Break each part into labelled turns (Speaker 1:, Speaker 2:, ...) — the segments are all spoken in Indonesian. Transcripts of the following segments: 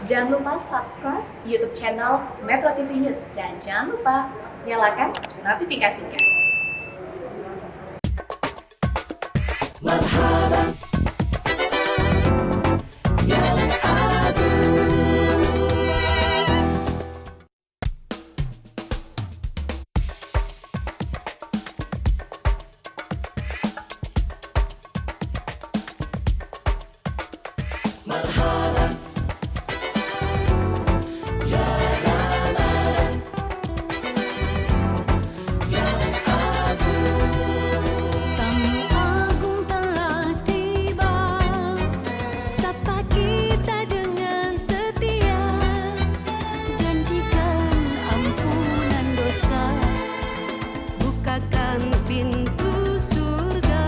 Speaker 1: Jangan lupa subscribe YouTube channel Metro TV News dan jangan lupa nyalakan notifikasinya.
Speaker 2: Tamu agung telah tiba, sapa kita dengan setia, janjikan ampunan dosa, bukakan pintu surga.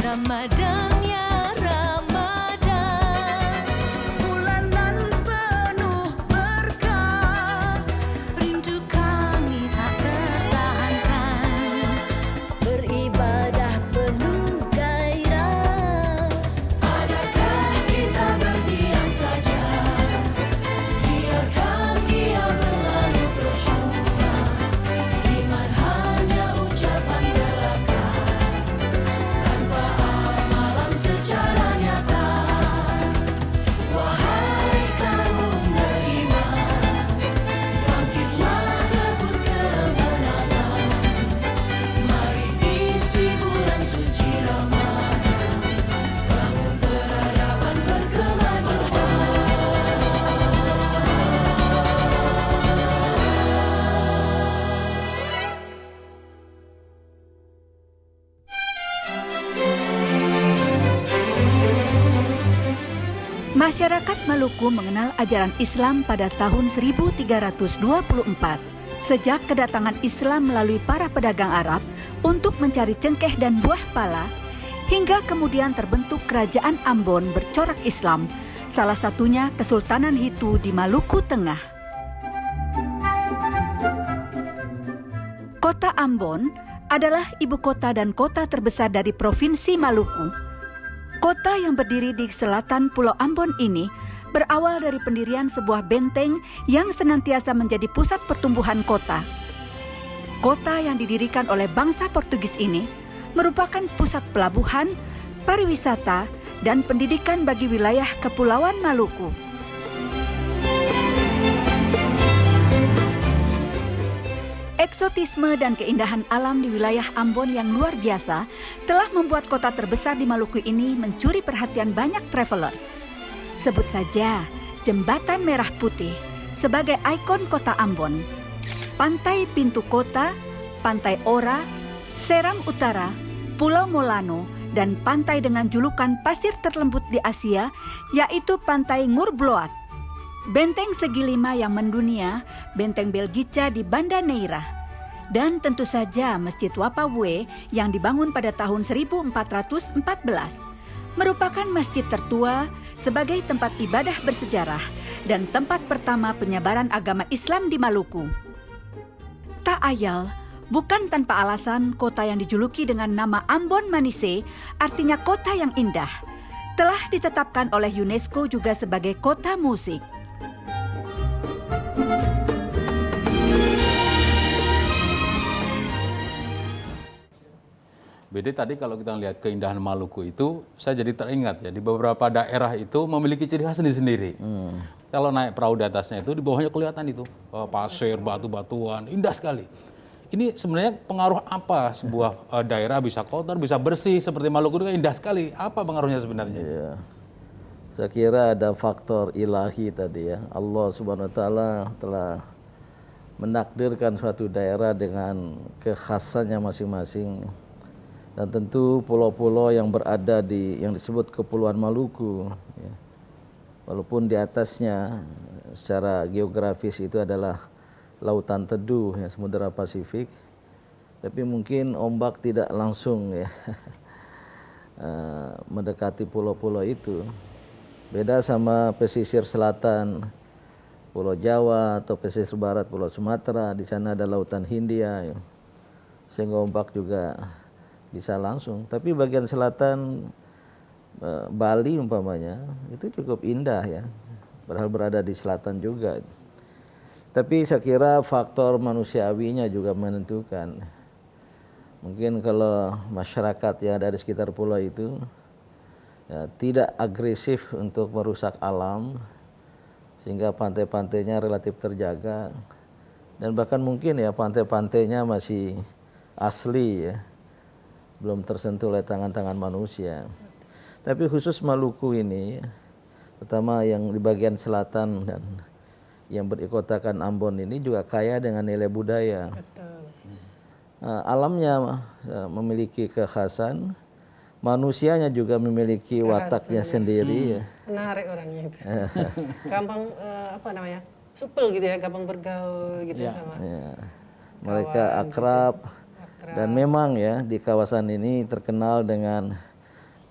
Speaker 2: Ramadan ya Ramadan, bulan nan penuh berkah, rindu kami tak tertahankan, beribadah penuh gairah. Adakah kita berdiam saja, biarkan dia berlalu percuma, iman hanya ucapan belaka, tanpa amalan secara nyata. Wahai kaum beriman, bangkitlah rebut kemenangan, mari isi bulan suci Ramadan, bangun peradaban berkemajuan.
Speaker 3: Masyarakat Maluku mengenal ajaran Islam pada tahun 1324 sejak kedatangan Islam melalui para pedagang Arab untuk mencari cengkeh dan buah pala, hingga kemudian terbentuk kerajaan Ambon bercorak Islam, salah satunya Kesultanan Hitu di Maluku Tengah. Kota Ambon adalah ibu kota dan kota terbesar dari Provinsi Maluku. Kota yang berdiri di selatan Pulau Ambon ini berawal dari pendirian sebuah benteng yang senantiasa menjadi pusat pertumbuhan kota. Kota yang didirikan oleh bangsa Portugis ini merupakan pusat pelabuhan, pariwisata, dan pendidikan bagi wilayah Kepulauan Maluku. Eksotisme dan keindahan alam di wilayah Ambon yang luar biasa telah membuat kota terbesar di Maluku ini mencuri perhatian banyak traveler. Sebut saja Jembatan Merah Putih sebagai ikon kota Ambon, Pantai Pintu Kota, Pantai Ora, Seram Utara, Pulau Molano, dan pantai dengan julukan pasir terlembut di Asia, yaitu Pantai Ngurbloat. Benteng segi 5 yang mendunia, Benteng Belgica di Banda Neira, dan tentu saja Masjid Wapawue yang dibangun pada tahun 1414, merupakan masjid tertua sebagai tempat ibadah bersejarah dan tempat pertama penyebaran agama Islam di Maluku. Tak ayal, bukan tanpa alasan kota yang dijuluki dengan nama Ambon Manise, artinya kota yang indah, telah ditetapkan oleh UNESCO juga sebagai kota musik.
Speaker 4: Beda tadi kalau kita lihat keindahan Maluku itu, saya jadi teringat ya, di beberapa daerah itu memiliki ciri khas sendiri-sendiri. Kalau naik perahu di atasnya itu, di bawahnya kelihatan itu, pasir, batu-batuan, indah sekali. Ini sebenarnya pengaruh apa sebuah daerah bisa kotor, bisa bersih, seperti Maluku itu kan indah sekali. Apa pengaruhnya sebenarnya?
Speaker 5: Ya. Saya kira ada faktor ilahi tadi ya. Allah Subhanahu wa taala telah menakdirkan suatu daerah dengan kekhasannya masing-masing. Dan tentu pulau-pulau yang berada di yang disebut Kepulauan Maluku ya. Walaupun di atasnya secara geografis itu adalah lautan teduh ya, Samudra Pasifik, tapi mungkin ombak tidak langsung ya mendekati pulau-pulau itu. Beda sama pesisir selatan Pulau Jawa atau pesisir barat Pulau Sumatera, di sana ada lautan Hindia ya. Sehingga ombak juga bisa langsung. Tapi bagian selatan Bali umpamanya itu cukup indah ya, padahal berada di selatan juga. Tapi saya kira faktor manusiawinya juga menentukan. Mungkin kalau masyarakat yang ada di sekitar pulau itu ya, tidak agresif untuk merusak alam, sehingga pantai-pantainya relatif terjaga, dan bahkan mungkin ya pantai-pantainya masih asli ya, belum tersentuh oleh tangan-tangan manusia. Tapi khusus Maluku ini, terutama yang di bagian selatan dan yang berikotakan Ambon ini juga kaya dengan nilai budaya. Alamnya memiliki kekhasan, manusianya juga memiliki wataknya sendiri.
Speaker 6: Menarik orangnya itu. Gampang apa namanya? Supel gitu ya, gampang bergaul gitu sama.
Speaker 5: Ya. Mereka akrab. Dan memang ya di kawasan ini terkenal dengan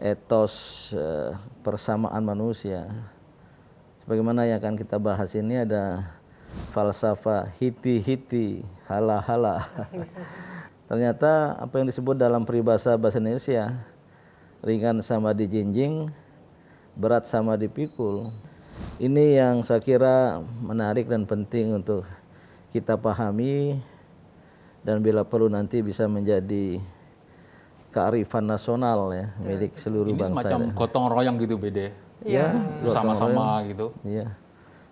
Speaker 5: etos persamaan manusia. Sebagaimana yang akan kita bahas ini ada falsafah hiti-hiti, hala-hala. Ternyata apa yang disebut dalam peribahasa bahasa Indonesia, ringan sama dijinjing, berat sama dipikul. Ini yang saya kira menarik dan penting untuk kita pahami, dan bila perlu nanti bisa menjadi kearifan nasional ya, milik seluruh
Speaker 4: Ini
Speaker 5: bangsa.
Speaker 4: semacam gotong royong gitu Bede.
Speaker 5: Ya,
Speaker 4: Bersama-sama gitu.
Speaker 5: Ya,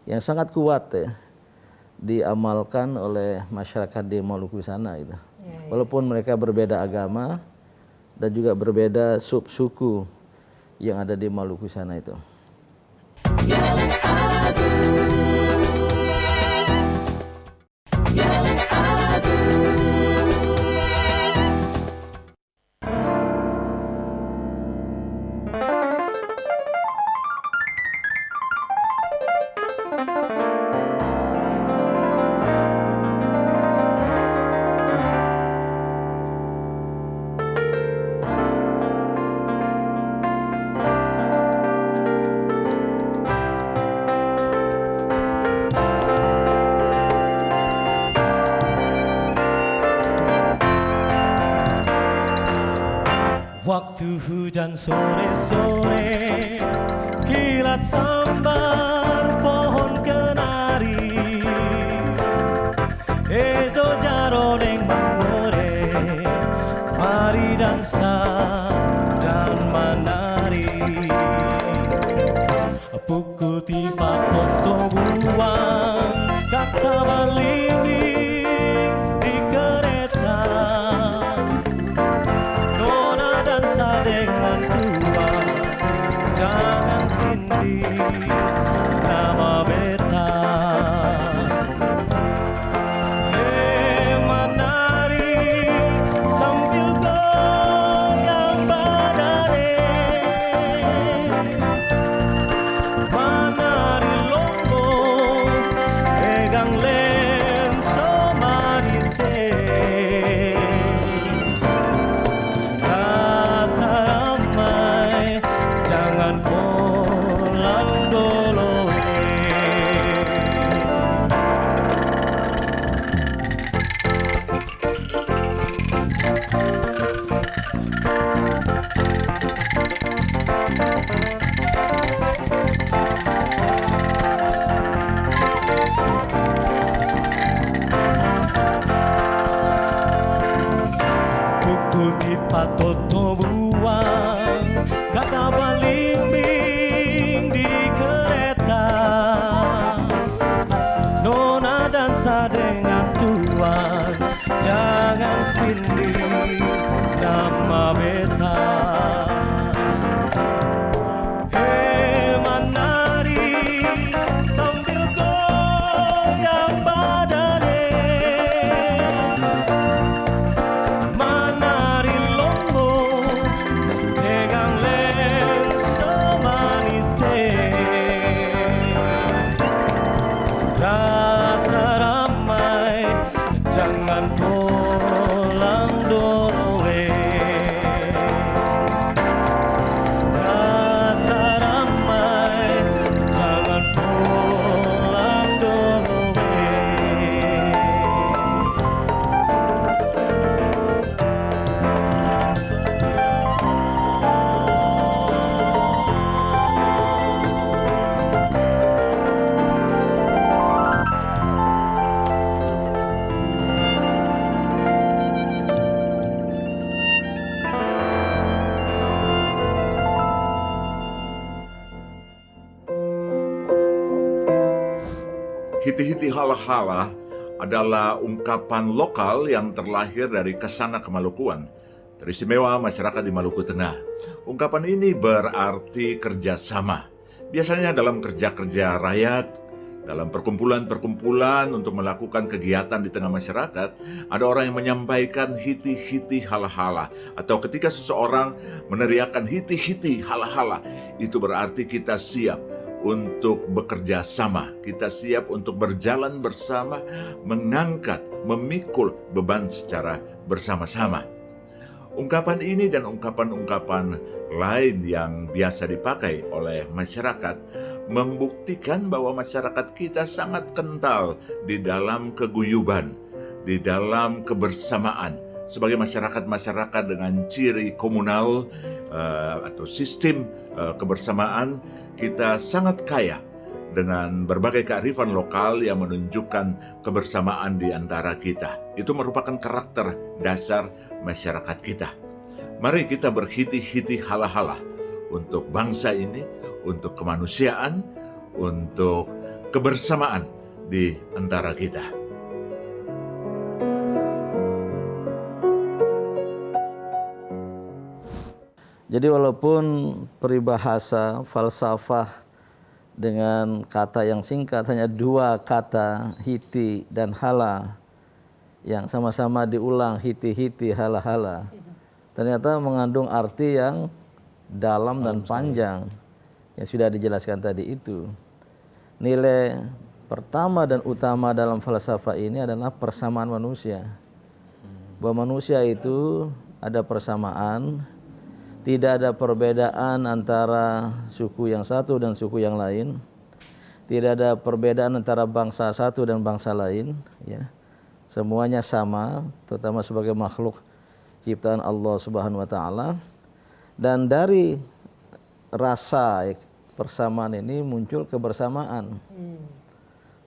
Speaker 5: yang sangat kuat ya, diamalkan oleh masyarakat di Maluku sana gitu. Walaupun mereka berbeda agama dan juga berbeda subsuku yang ada di Maluku sana itu.
Speaker 2: Waktu hujan sore-sore, kilat sambar pohon kenari, ejo jarodeng mangore, mari dansa dan menari. Pukul tiba toto buang, kata balimbing di kereta. Dengan Tuhan, jangan sindir nama beta. Menari sambil goyang badane, menari lombo pegang lenso marise. Jangan pulang dulu. Pukul tiga toto buang, kata balimbing di kereta. Nona dansa dengan Tuhan, jangan sindir nama beta. Menari sambil goyang badane, menari lombo
Speaker 7: Hiti-hiti hala-hala adalah ungkapan lokal yang terlahir dari kesana kemalukuan, teristimewa masyarakat di Maluku Tengah. Ungkapan ini berarti kerjasama. Biasanya dalam kerja-kerja rakyat, dalam perkumpulan-perkumpulan untuk melakukan kegiatan di tengah masyarakat, ada orang yang menyampaikan hiti-hiti hala-hala. Atau ketika seseorang meneriakkan hiti-hiti hala-hala, itu berarti kita siap untuk bekerja sama. Kita siap untuk berjalan bersama, mengangkat, memikul beban secara bersama-sama. Ungkapan ini dan ungkapan-ungkapan lain yang biasa dipakai oleh masyarakat membuktikan bahwa masyarakat kita sangat kental di dalam keguyuban, di dalam kebersamaan. Sebagai masyarakat-masyarakat dengan ciri komunal atau sistem kebersamaan, kita sangat kaya dengan berbagai kearifan lokal yang menunjukkan kebersamaan di antara kita. Itu merupakan karakter dasar masyarakat kita. Mari kita berhiti-hiti hala-hala untuk bangsa ini, untuk kemanusiaan, untuk kebersamaan di antara kita.
Speaker 5: Jadi walaupun peribahasa, falsafah dengan kata yang singkat, hanya dua kata, hiti dan hala, yang sama-sama diulang, hiti-hiti, hala-hala, ternyata mengandung arti yang dalam dan panjang, yang sudah dijelaskan tadi itu. Nilai pertama dan utama dalam falsafah ini adalah persamaan manusia. Bahwa manusia itu ada persamaan, tidak ada perbedaan antara suku yang satu dan suku yang lain. Tidak ada perbedaan antara bangsa satu dan bangsa lain. Ya. Semuanya sama, terutama sebagai makhluk ciptaan Allah Subhanahu wa Ta'ala. Dan dari rasa persamaan ini muncul kebersamaan.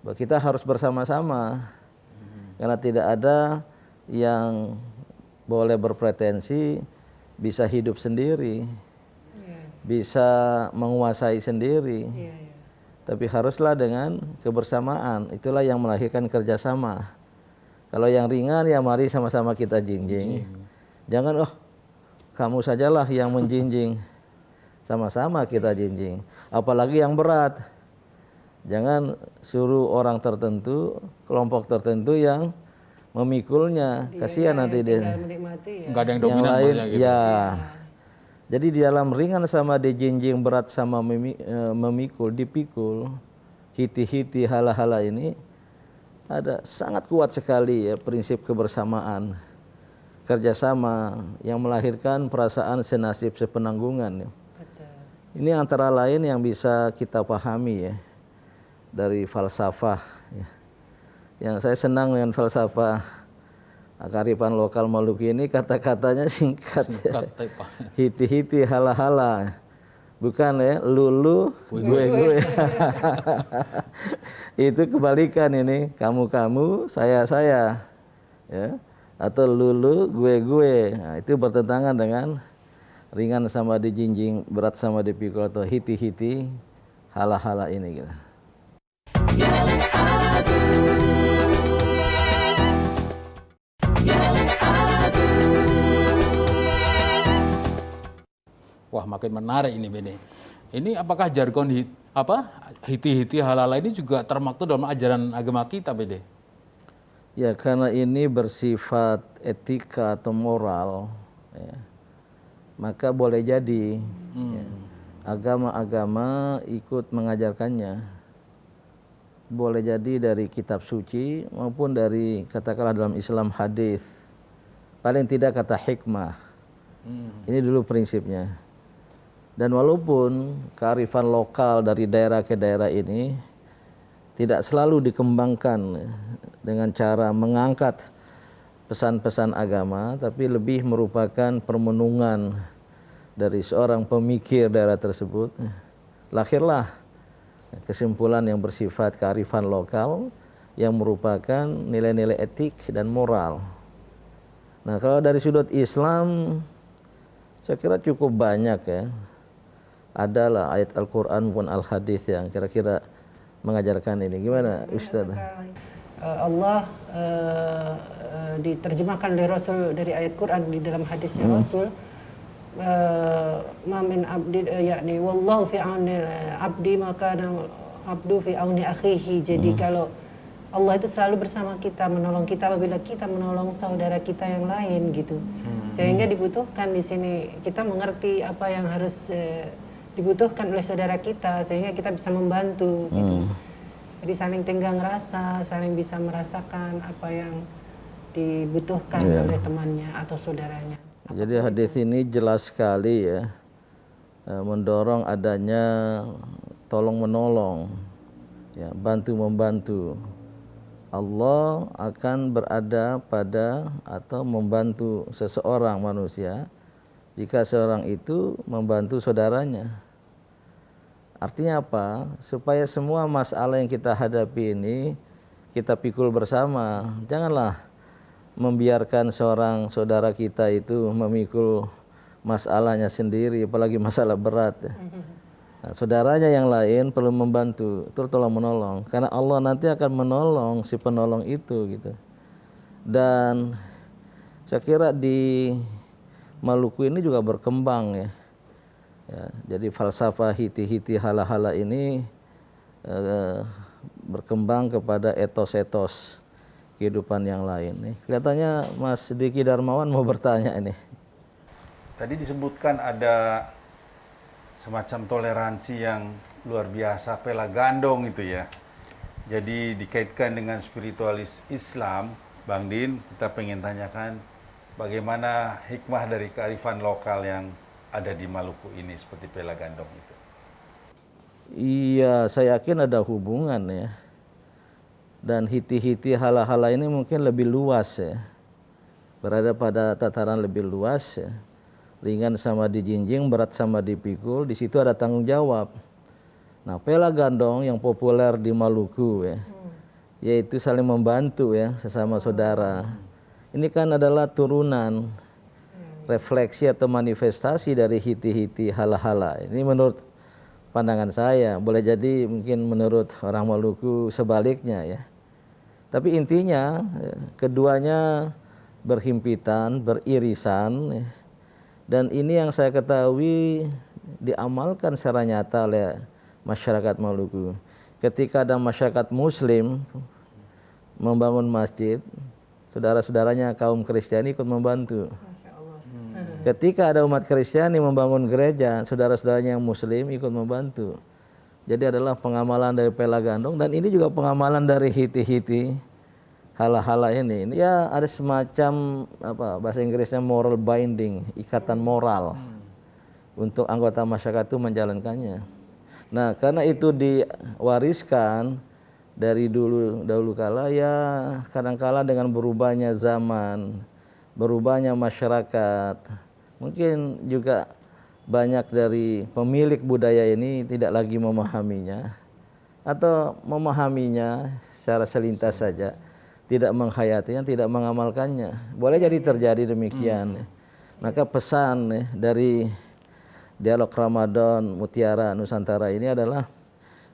Speaker 5: Bahwa kita harus bersama-sama. Karena tidak ada yang boleh berpretensi bisa hidup sendiri, bisa menguasai sendiri, tapi haruslah dengan kebersamaan. Itulah yang melahirkan kerjasama. Kalau yang ringan ya mari sama-sama kita jinjing. Jangan kamu sajalah yang menjinjing, sama-sama kita jinjing. Apalagi yang berat, jangan suruh orang tertentu, kelompok tertentu yang memikulnya, kasihan nanti dia.
Speaker 4: Enggak ada yang dominan
Speaker 5: lain,
Speaker 4: gitu.
Speaker 5: ya. Jadi di dalam ringan sama dijinjing, berat sama memikul, dipikul, hiti-hiti, hala-hala ini ada sangat kuat sekali ya prinsip kebersamaan, kerjasama yang melahirkan perasaan senasib sepenanggungan. Ya. Ini antara lain yang bisa kita pahami ya dari falsafah. Ya. Yang saya senang dengan falsafah kearifan lokal Maluku ini, kata-katanya singkat ya. Hiti-hiti, hala-hala, bukan ya lulu gue. Itu kebalikan ini, kamu-kamu, saya ya, atau lulu gue. Nah, itu bertentangan dengan ringan sama dijinjing, berat sama dipikul, atau hiti-hiti, hala-hala ini gitu.
Speaker 4: Wah, makin menarik ini Bene. Ini apakah jargon hiti-hiti halala ini juga termaktub dalam ajaran agama kita Bene?
Speaker 5: Ya, karena ini bersifat etika atau moral, ya, maka boleh jadi ya, agama-agama ikut mengajarkannya. Boleh jadi dari kitab suci maupun dari katakanlah dalam Islam hadis. Paling tidak kata hikmah. Ini dulu prinsipnya. Dan walaupun kearifan lokal dari daerah ke daerah ini tidak selalu dikembangkan dengan cara mengangkat pesan-pesan agama, tapi lebih merupakan permenungan dari seorang pemikir daerah tersebut, lahirlah kesimpulan yang bersifat kearifan lokal yang merupakan nilai-nilai etik dan moral. Nah, kalau dari sudut Islam, saya kira cukup banyak ya. Adalah ayat Al-Quran maupun Al-Hadis yang kira-kira mengajarkan ini. Gimana Ustaz?
Speaker 6: Allah diterjemahkan oleh Rasul dari ayat Quran di dalam hadisnya Rasul, ma min abdi yakni wallahu fi auni abdi maka abdu fi auni akhihi. Jadi kalau Allah itu selalu bersama kita, menolong kita apabila kita menolong saudara kita yang lain gitu. Sehingga dibutuhkan di sini kita mengerti apa yang harus dibutuhkan oleh saudara kita sehingga kita bisa membantu gitu. Jadi saling tenggang rasa, saling bisa merasakan apa yang dibutuhkan oleh temannya atau saudaranya.
Speaker 5: Jadi hadis ini jelas sekali ya, mendorong adanya tolong menolong, ya, bantu membantu. Allah akan berada pada atau membantu seseorang manusia jika seorang itu membantu saudaranya. Artinya apa? Supaya semua masalah yang kita hadapi ini kita pikul bersama. Janganlah membiarkan seorang saudara kita itu memikul masalahnya sendiri, apalagi masalah berat. Nah, saudaranya yang lain perlu membantu, terus tolong menolong. Karena Allah nanti akan menolong si penolong itu gitu. Dan saya kira di Maluku ini juga berkembang ya. Jadi falsafah hiti-hiti hala-hala ini berkembang kepada etos-etos kehidupan yang lain nih. Kelihatannya Mas Diki Darmawan mau bertanya ini.
Speaker 8: Tadi disebutkan ada semacam toleransi yang luar biasa, pela gandong itu ya. Jadi dikaitkan dengan spiritualis Islam, Bang Din, kita pengen tanyakan bagaimana hikmah dari kearifan lokal yang ada di Maluku ini seperti pela gandong itu.
Speaker 5: Iya, saya yakin ada hubungan ya. Dan hiti-hiti hala-hala ini mungkin lebih luas ya. Berada pada tataran lebih luas ya. Ringan sama dijinjing, berat sama dipikul, di situ ada tanggung jawab. Nah, pela gandong yang populer di Maluku ya, yaitu saling membantu ya sesama saudara. Ini kan adalah turunan refleksi atau manifestasi dari hiti-hiti hala-hala. Ini menurut pandangan saya, boleh jadi mungkin menurut orang Maluku sebaliknya ya. Tapi intinya keduanya berhimpitan, beririsan ya. Dan ini yang saya ketahui diamalkan secara nyata oleh masyarakat Maluku. Ketika ada masyarakat Muslim membangun masjid, saudara-saudaranya kaum Kristiani ikut membantu. Ketika ada umat Kristiani membangun gereja, saudara-saudaranya yang Muslim ikut membantu. Jadi adalah pengamalan dari pela gandong, dan ini juga pengamalan dari hiti-hiti hala-hala ini. Ya ada semacam apa bahasa Inggrisnya moral binding, ikatan moral untuk anggota masyarakat itu menjalankannya. Nah, karena itu diwariskan dari dahulu kala ya, kadangkala dengan berubahnya zaman, berubahnya masyarakat, mungkin juga banyak dari pemilik budaya ini tidak lagi memahaminya atau memahaminya secara selintas saja, tidak menghayatinya, tidak mengamalkannya. Boleh jadi terjadi demikian. Maka pesan dari dialog Ramadan Mutiara Nusantara ini adalah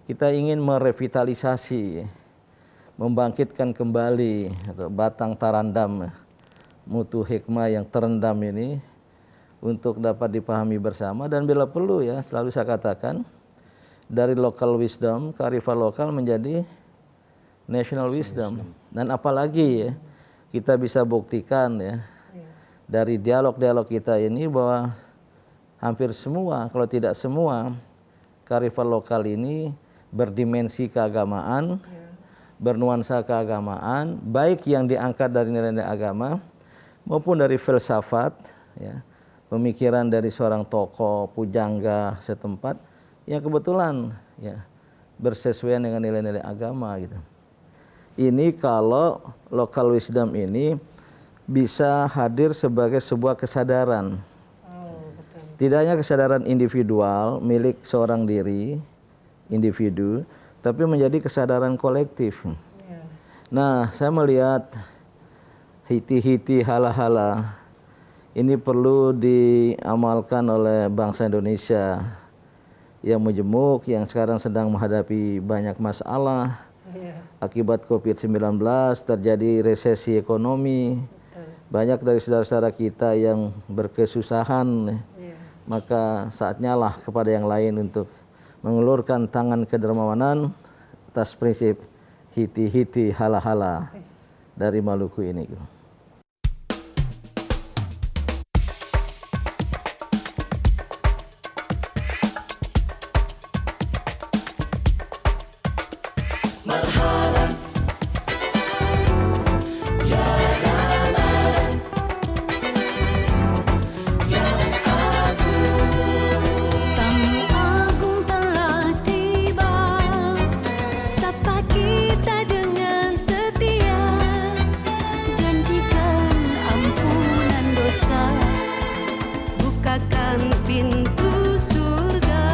Speaker 5: kita ingin merevitalisasi, membangkitkan kembali atau batang tarandam mutu hikmah yang terendam ini untuk dapat dipahami bersama, dan bila perlu ya selalu saya katakan dari local wisdom, kearifan lokal menjadi national wisdom. Dan apalagi ya kita bisa buktikan ya dari dialog-dialog kita ini bahwa hampir semua, kalau tidak semua, kearifan lokal ini berdimensi keagamaan, bernuansa keagamaan, baik yang diangkat dari nilai-nilai agama maupun dari filsafat ya, pemikiran dari seorang tokoh pujangga setempat yang kebetulan ya bersesuaian dengan nilai-nilai agama gitu. Ini kalau local wisdom ini bisa hadir sebagai sebuah kesadaran. Tidak hanya kesadaran individual milik seorang diri, individu, tapi menjadi kesadaran kolektif. Nah, saya melihat hiti-hiti hala-hala ini perlu diamalkan oleh bangsa Indonesia yang majemuk, yang sekarang sedang menghadapi banyak masalah. Akibat COVID-19 terjadi resesi ekonomi. Banyak dari saudara-saudara kita yang berkesusahan. Maka saatnya lah kepada yang lain untuk mengulurkan tangan kedermawanan atas prinsip hiti-hiti hala-hala dari Maluku ini.
Speaker 9: Tamu agung telah tiba, sapa kita dengan setia, janjikan ampunan dosa, bukakan pintu surga.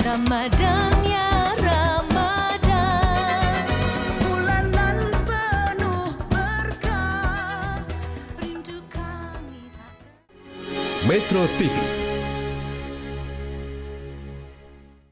Speaker 9: Ramadan ya Ramadan, bulan nan penuh berkah, rindu kami akan
Speaker 10: Metro TV